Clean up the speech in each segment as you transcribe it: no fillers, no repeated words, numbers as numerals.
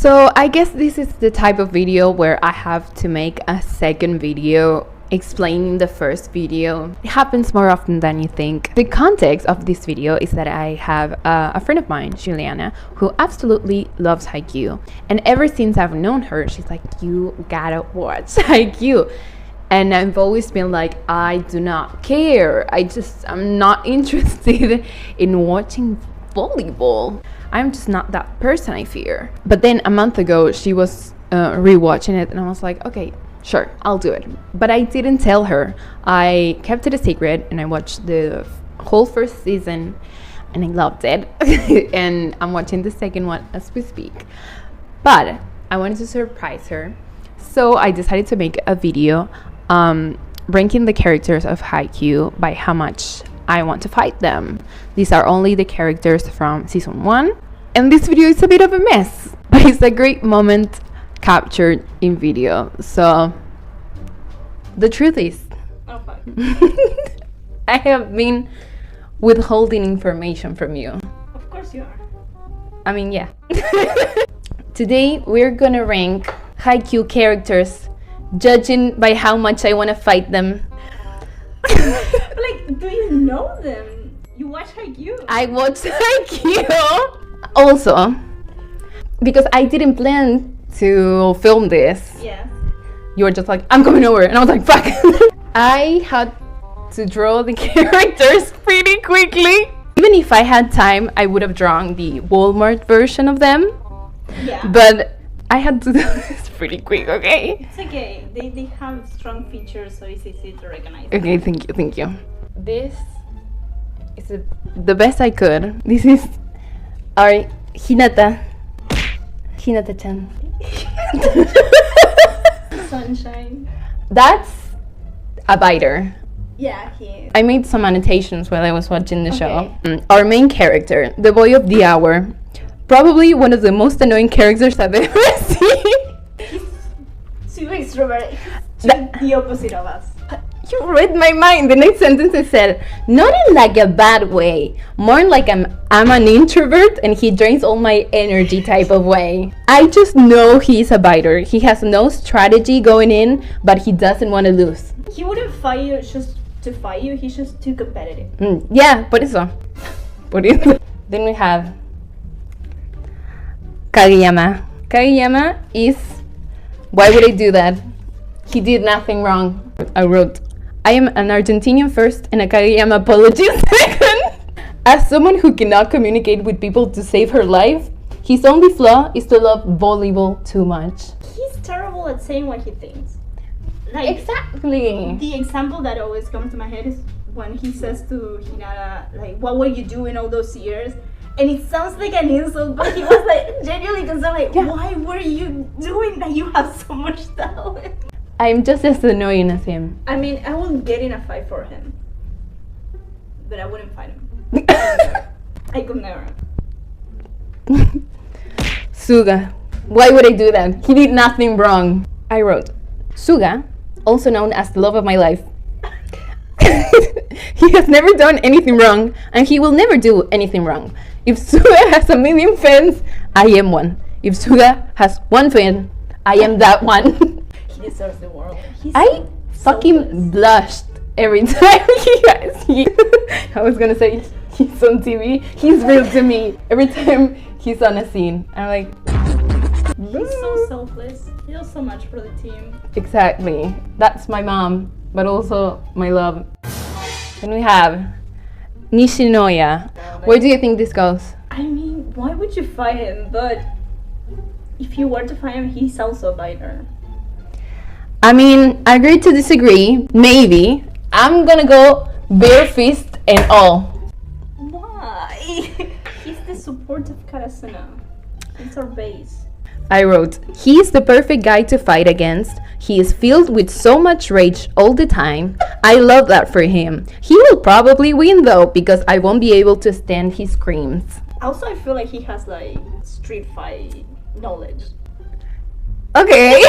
So I guess this is the type of video where I have to make a second video explaining the first video. It happens more often than you think. The context of this video is that I have a friend of mine, Juliana, who absolutely loves Haikyu. And ever since I've known her, she's like, you gotta watch Haikyu. And I've always been like, I do not care. I'm not interested in watching volleyball. I'm just not that person, I fear. But then a month ago, she was rewatching it, and I was like, okay, sure, I'll do it. But I didn't tell her. I kept it a secret, and I watched the whole first season, and I loved it. And I'm watching the second one as we speak. But I wanted to surprise her, so I decided to make a video ranking the characters of Haikyu by how much I want to fight them. These are only the characters from season 1, and this video is a bit of a mess, but it's a great moment captured in video. So the truth is, oh, fuck. I have been withholding information from you. Of course you are. I mean, yeah. Today we're gonna rank Haikyu characters, judging by how much I want to fight them. Like, do you know them? You watch Haikyu? I watched Haikyu. Also, because I didn't plan to film this. Yeah. You were just like, I'm coming over, and I was like, fuck. I had to draw the characters pretty quickly. Even if I had time, I would have drawn the Walmart version of them. Yeah. But I had to do this pretty quick, okay? It's okay. They have strong features, so it's easy to recognize. Okay, thank you. This is the best I could. This is our Hinata-chan. Sunshine. That's a biter. Yeah, he is. I made some annotations while I was watching the show. Okay. Our main character, the boy of the hour, probably one of the most annoying characters I've ever seen. He's too extroverted. The opposite of us. You read my mind. The next sentence I said, not in like a bad way, more like I'm an introvert and he drains all my energy type of way. I just know he's a biter. He has no strategy going in, but he doesn't want to lose. He wouldn't fight you just to fight you. He's just too competitive. Yeah, por eso. Then we have Kageyama. Kageyama is, why would I do that? He did nothing wrong. I wrote, I am an Argentinian first and a Kageyama apologist second. As someone who cannot communicate with people to save her life, his only flaw is to love volleyball too much. He's terrible at saying what he thinks. Like, Exactly. the example that always comes to my head is when he says to Hinata, like, what were you doing all those years? And it sounds like an insult, but he was like genuinely concerned, like, Yeah. why were you doing that? You have so much talent. I'm just as annoying as him. I mean, I wouldn't get in a fight for him, but I wouldn't fight him. I could never. Suga. Why would I do that? He did nothing wrong. I wrote, Suga, also known as the love of my life. He has never done anything wrong, and he will never do anything wrong. If Suga has a million fans, I am one. If Suga has one fan, I am that one. He deserves the world. He's I fucking selfless. blushed every time I was gonna say he's on TV. He's real to me. Every time he's on a scene, I'm like, He's so selfless. He does so much for the team. exactly. That's my mom, but also my love. Then we have Nishinoya. Where do you think this goes? I mean, why would you fight him? But if you were to fight him, he's also a biter. I mean, agree to disagree. Maybe. I'm gonna go bare fist and all. Why? He's the support of Karasuno. He's our base. I wrote, he is the perfect guy to fight against. He is filled with so much rage all the time. I love that for him. He will probably win though, because I won't be able to stand his screams. Also, I feel like he has like street fight knowledge. Okay.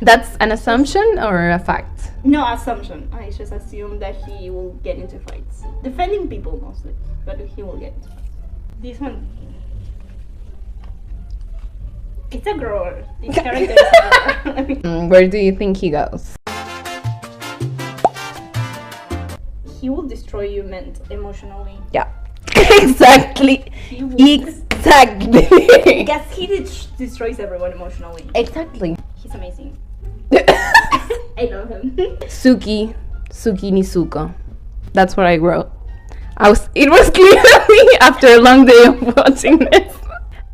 That's an assumption or a fact? No assumption. I just assume that he will get into fights. Defending people mostly, but he will get into fights. This one. It's a grower. This character is a grower. I mean, Where do you think he goes? he will destroy you emotionally. Yeah. Exactly. He will Exactly. because he destroys everyone emotionally. Exactly. He's amazing. I love him. Suki Nizuko. That's what I wrote. It was clearly after a long day of watching this.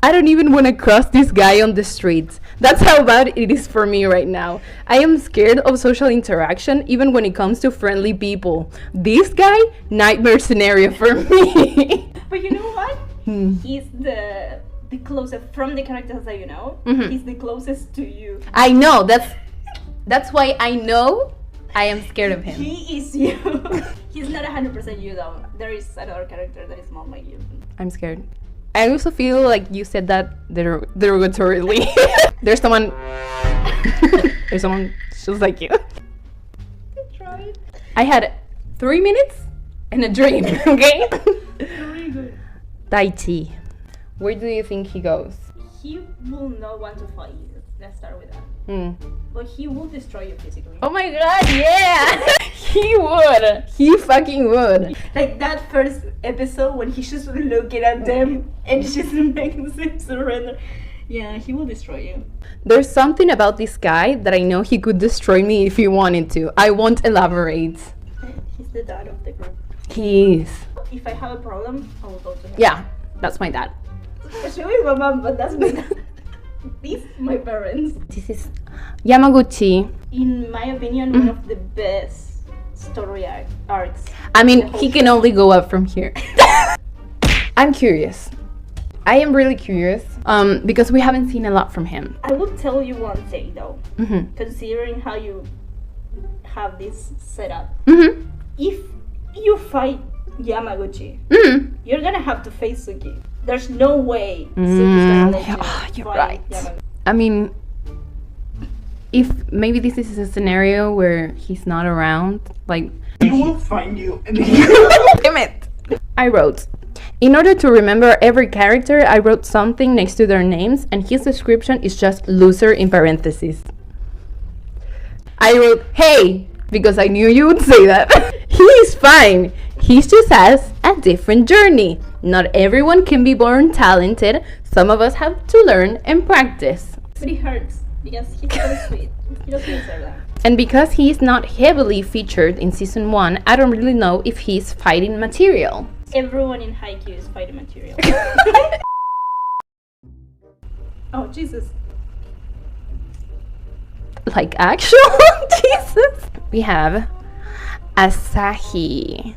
I don't even want to cross this guy on the streets. That's how bad it is for me right now. I am scared of social interaction even when it comes to friendly people. This guy, nightmare scenario for me. But you know what? He's the closest from the characters that you know. He's the closest to you. I know, that's why I know I am scared of him. He is you. He's not 100% you though. There is another character that is more like you. I'm scared. I also feel like you said that derogatorily. There's someone just like you. Try. I had 3 minutes and a dream, okay? Very good. Daichi. Where do you think he goes? He will not want to fight you. Let's start with that. But he will destroy you physically. Oh my god, yeah! He would. He fucking would. Like that first episode when he's just looking at them and just makes them surrender. Yeah, he will destroy you. There's something about this guy that I know he could destroy me if he wanted to. I won't elaborate. He's the dad of the group. He is. If I have a problem, I will go to him. Yeah, that's my dad. She is my mom, but that's my dad. These my parents. This is Yamaguchi. In my opinion, one of the best story arcs. I mean, he can only go up from here. I'm curious. I am really curious because we haven't seen a lot from him. I will tell you one thing though, considering how you have this setup. If you fight Yamaguchi, you're gonna have to face Suki. There's no way Suki's gonna let you You're fight right. Yamaguchi. I mean, if maybe this is a scenario where he's not around, like He will find you. damn it. I wrote, in order to remember every character, I wrote something next to their names, and his description is just loser in parentheses. I wrote, hey, because I knew you would say that. He is fine. He just has a different journey. Not everyone can be born talented. Some of us have to learn and practice. But it hurts because he's so sweet. He doesn't deserve that. And because he is not heavily featured in season 1, I don't really know if he's fighting material. Everyone in Haikyu is fighting material. Oh Jesus. Like actual Jesus. We have Asahi.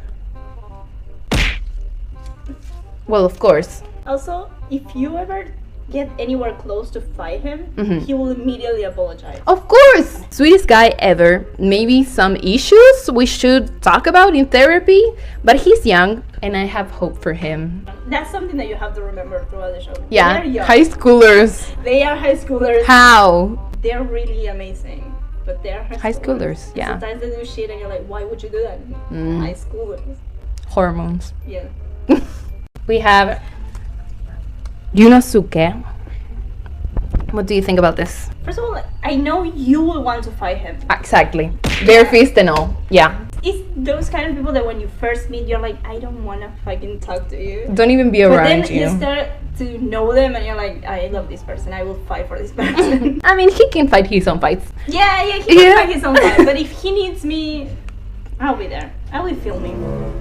Well, of course. Also, if you ever get anywhere close to fight him, he will immediately apologize. Of course! Sweetest guy ever. Maybe some issues we should talk about in therapy, but he's young and I have hope for him. That's something that you have to remember throughout the show. Yeah, They are young. high schoolers. They are high schoolers. How? They're really amazing. But they're High schoolers, yeah. Sometimes they do shit and you're like, why would you do that? High schoolers. Hormones. Yeah. We have Yunosuke. What do you think about this? First of all, I know you will want to fight him. Exactly. Bare fist and all. Yeah. It's those kind of people that when you first meet, you're like, I don't want to fucking talk to you. Don't even be But around then you. you start to know them and you're like, I love this person. I will fight for this person. I mean, he can fight his own fights. Yeah, he can fight his own fight. But if he needs me, I'll be there. I will film him.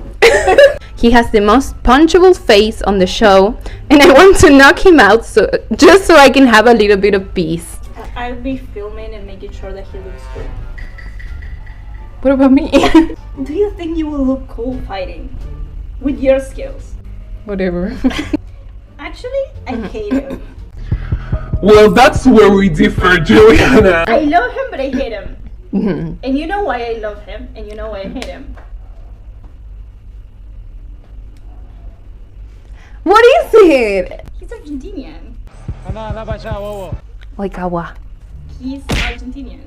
He has the most punchable face on the show, and I want to knock him out just so I can have a little bit of peace. I'll be filming and making sure that he looks good. What about me? Do you think you will look cool fighting with your skills? Whatever. Actually, I hate him. Well, that's where we differ, Juliana. I love him, but I hate him. Mhm. And you know why I love him, and you know why I hate him. What is it? He's Argentinian. Like Awa. He's Argentinian.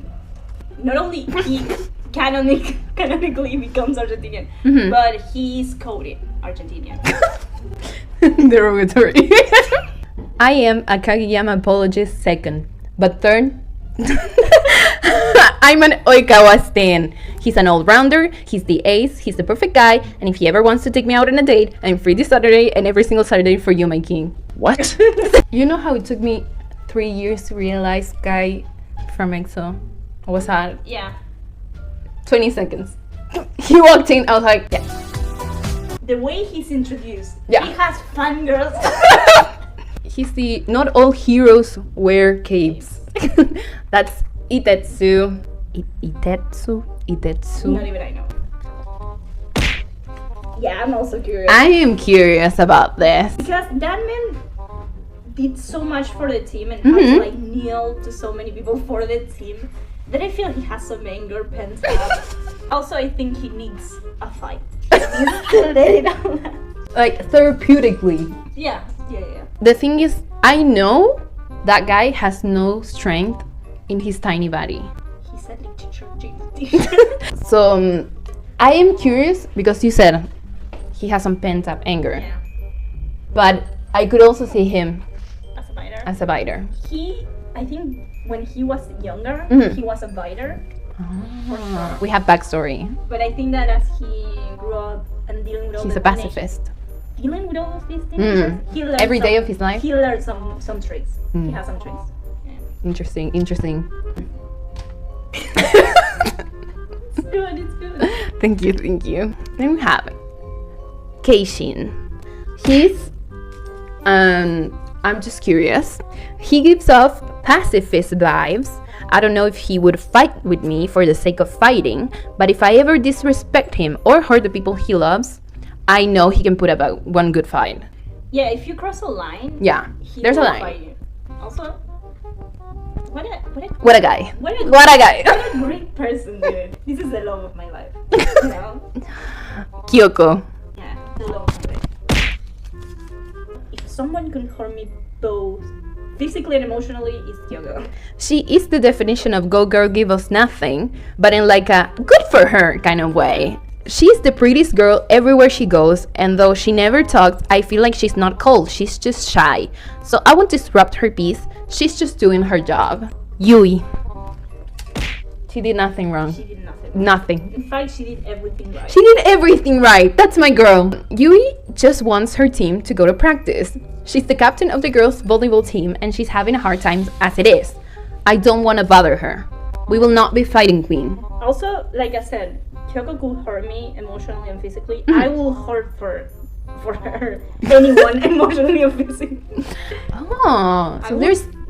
Not only he canonically becomes Argentinian, but he's coded Argentinian. Derogatory. I am a Kageyama apologist second, but third, I'm an Oikawa stan. He's an all-rounder, he's the ace, he's the perfect guy, and if he ever wants to take me out on a date, I'm free this Saturday and every single Saturday for you, my king. What? You know how it took me 3 years to realize Guy from EXO was hot? Yeah. 20 seconds. He walked in, I was like, yeah. The way he's introduced, Yeah. he has fangirls. He's the not all heroes wear capes. That's Itetsu. Itetsu? Not even I know. Yeah, I'm also curious. I am curious about this. Because that man did so much for the team and had to like kneel to so many people for the team that I feel he has some anger pent up. Also, I think he needs a fight. He needs to let it out. Like, therapeutically. Yeah. The thing is, I know that guy has no strength in his tiny body. He said literature. So, I am curious because you said he has some pent up anger. Yeah. But I could also see him As a fighter. as a biter. I think when he was younger, he was a fighter. For sure. We have backstory. But I think that as he grew up and dealing with all He's the a pacifist. dealing with all of these things, he learned Every day of his life? He learned some traits. He has some traits. Yeah. Interesting. It's good. Thank you. Then we have Keishin. He's, I'm just curious. He gives off pacifist vibes. I don't know if he would fight with me for the sake of fighting, but if I ever disrespect him or hurt the people he loves, I know he can put up one good fight. Yeah, if you cross a line, Yeah, he there's a will line. fight you. Also, what a What a guy. what a What a guy. what a great person, dude. This is the love of my life. You know? Kyoko. Yeah, the love of my life. If someone can hurt me both physically and emotionally, it's Kyoko. She is the definition of go girl give us nothing, but in like a good for her kind of way. She's the prettiest girl everywhere she goes, and though she never talks, I feel like she's not cold, she's just shy. So I won't disrupt her peace, she's just doing her job. Yui. She did nothing wrong. She did nothing. Nothing. In fact, she did everything right. She did everything right. That's my girl. Yui just wants her team to go to practice. She's the captain of the girls' volleyball team and she's having a hard time as it is. I don't want to bother her. We will not be fighting, queen. Also, like I said, Kyoko could hurt me emotionally and physically. I will hurt for her anyone emotionally or physically. Oh, so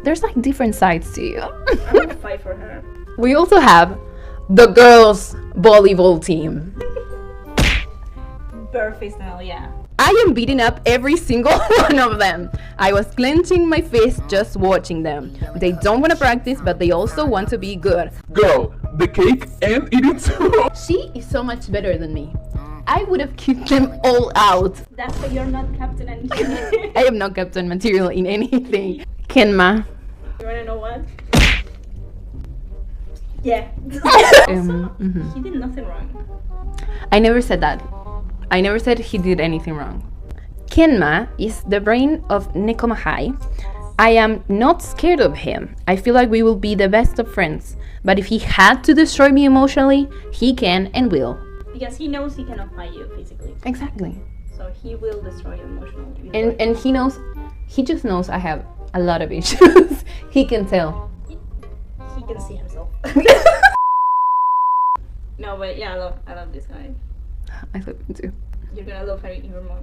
there's like different sides to you. I will fight for her. We also have the girls' volleyball team. Barefaced now, yeah. I am beating up every single one of them. I was clenching my fist just watching them. They don't want to practice, but they also want to be good. Girl, the cake and eat it too. She is so much better than me. I would have kicked them all out. That's why you're not captain and I am not captain material in anything. Kenma. You wanna know what? Yeah. He did nothing wrong. I never said that. I never said he did anything wrong. Kenma is the brain of Nekomahai. I am not scared of him. I feel like we will be the best of friends. But if he had to destroy me emotionally, he can and will. Because he knows he cannot fight you physically. Exactly. So he will destroy you emotionally. And he just knows I have a lot of issues. He can tell. He can see himself. No, but yeah, I love this guy. I love him too. You're gonna love her even more.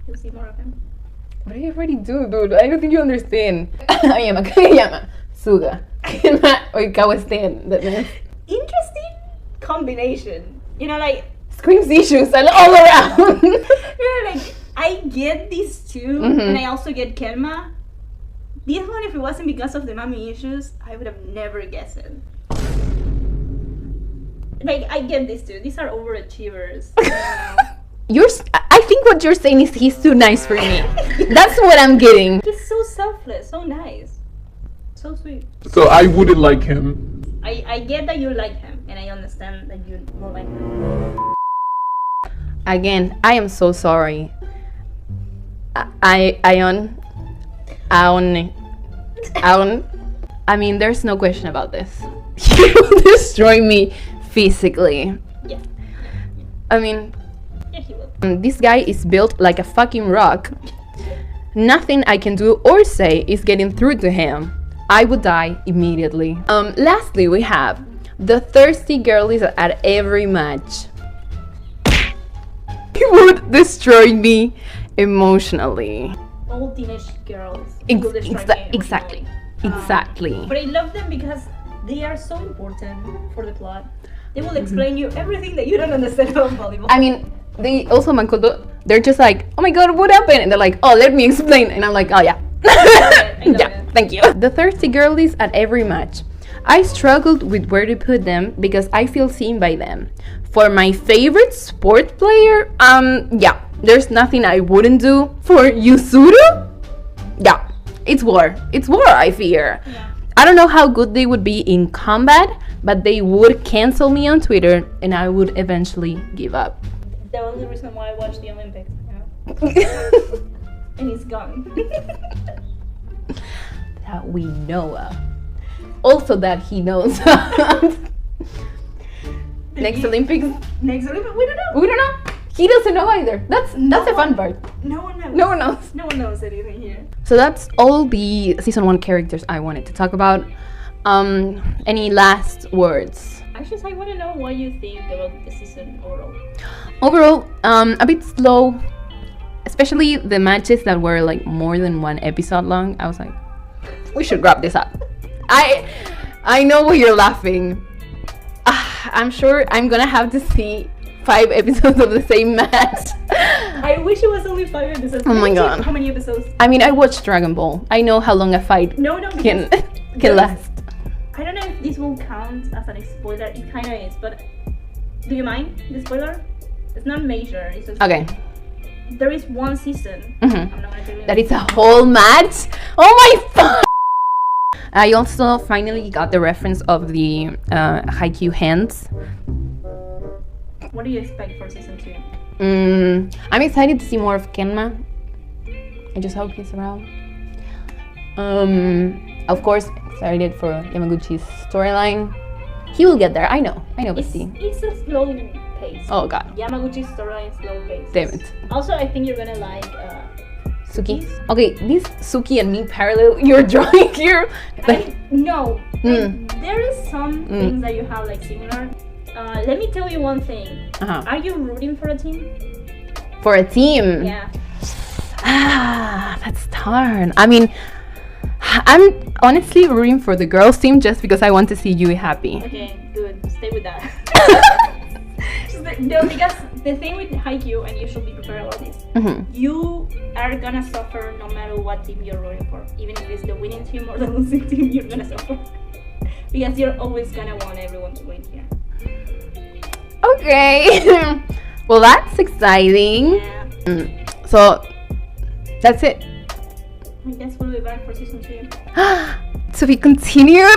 You'll see more of him. What I already do, dude. I don't think you understand. I am a Kageyama. Suga. Kenma Oikawa stan. That means Interesting combination. You know, like screams issues and all around. you know, like I get these two, and I also get Kenma. This one, if it wasn't because of the mommy issues, I would have never guessed it. Like I get these two. These are overachievers. You know? I think what you're saying is he's too nice for me. That's what I'm getting. He's so selfless, so nice, so sweet. So I wouldn't like him. I get that you like him, and I understand that you don't like him. Again, I am so sorry. I I mean, there's no question about this. He will destroy me physically. Yeah. I mean, Yeah, he will. this guy is built like a fucking rock. Nothing I can do or say is getting through to him. I would die immediately. Lastly, we have the thirsty girlies at every match. He would destroy me emotionally. All teenage girls Ex- will destroy exa- me exactly. emotionally. Exactly. But I love them because they are so important for the plot. They will explain you everything that you don't understand about volleyball. I mean, they also Makoto, they're just like, oh my god, what happened? And they're like, oh, let me explain. And I'm like, oh yeah. I love Yeah, it. thank you. The thirsty girlies at every match. I struggled with where to put them because I feel seen by them. For my favorite sport player, yeah, there's nothing I wouldn't do. For Yusuru, yeah, it's war. It's war, I fear. Yeah. I don't know how good they would be in combat, but they would cancel me on Twitter and I would eventually give up. The only reason why I watch the Olympics. Yeah. And he's gone. That we know of. Also that he knows. Next Olympics, Next Olympics? We don't know. we don't know. He doesn't know either. That's the fun part. No one knows. No one knows. No one knows anything here. So that's all the season 1 characters I wanted to talk about. Any last words? Actually, I want to know what you think about the season overall. Overall, a bit slow, especially the matches that were like more than 1 episode long. I was like, we should wrap this up. I know why you're laughing. I'm sure I'm gonna have to see 5 episodes of the same match. I wish it was only 5 episodes. Oh my Let me check God. How many episodes? I mean, I watched Dragon Ball. I know how long a fight No, can because can there's- last. I don't know if this will count as a spoiler. It kind of is, but do you mind the spoiler? It's not major. It's just Okay. there is one season. Mhm. I'm not gonna tell you That is a whole match. Oh my fuck! I also finally got the reference of the Haikyu hands. What do you expect for season 2? I'm excited to see more of Kenma. I just hope he's around. Of course, excited for Yamaguchi's storyline. He will get there. I know, but It's, see. it's a slow pace. Oh god, Yamaguchi's storyline is slow pace. damn it. Also, I think you're gonna like. Suki. Okay, this Suki and me parallel you're drawing here. No, Mm. there is some things that you have like similar. Let me tell you one thing. Uh-huh. Are you rooting for a team? For a team. Yeah. That's hard. I mean, I'm honestly rooting for the girls team just because I want to see Yui happy. Okay, good. Stay with that. No, because the thing with Haikyu, and you should be prepared about this, Mhm. you are gonna suffer no matter what team you're rooting for. Even if it's the winning team or the losing team, you're gonna suffer. Because you're always gonna want everyone to win here. Okay. Well, that's exciting. Yeah. So, that's it. I guess we'll be back for season 2. To be continued.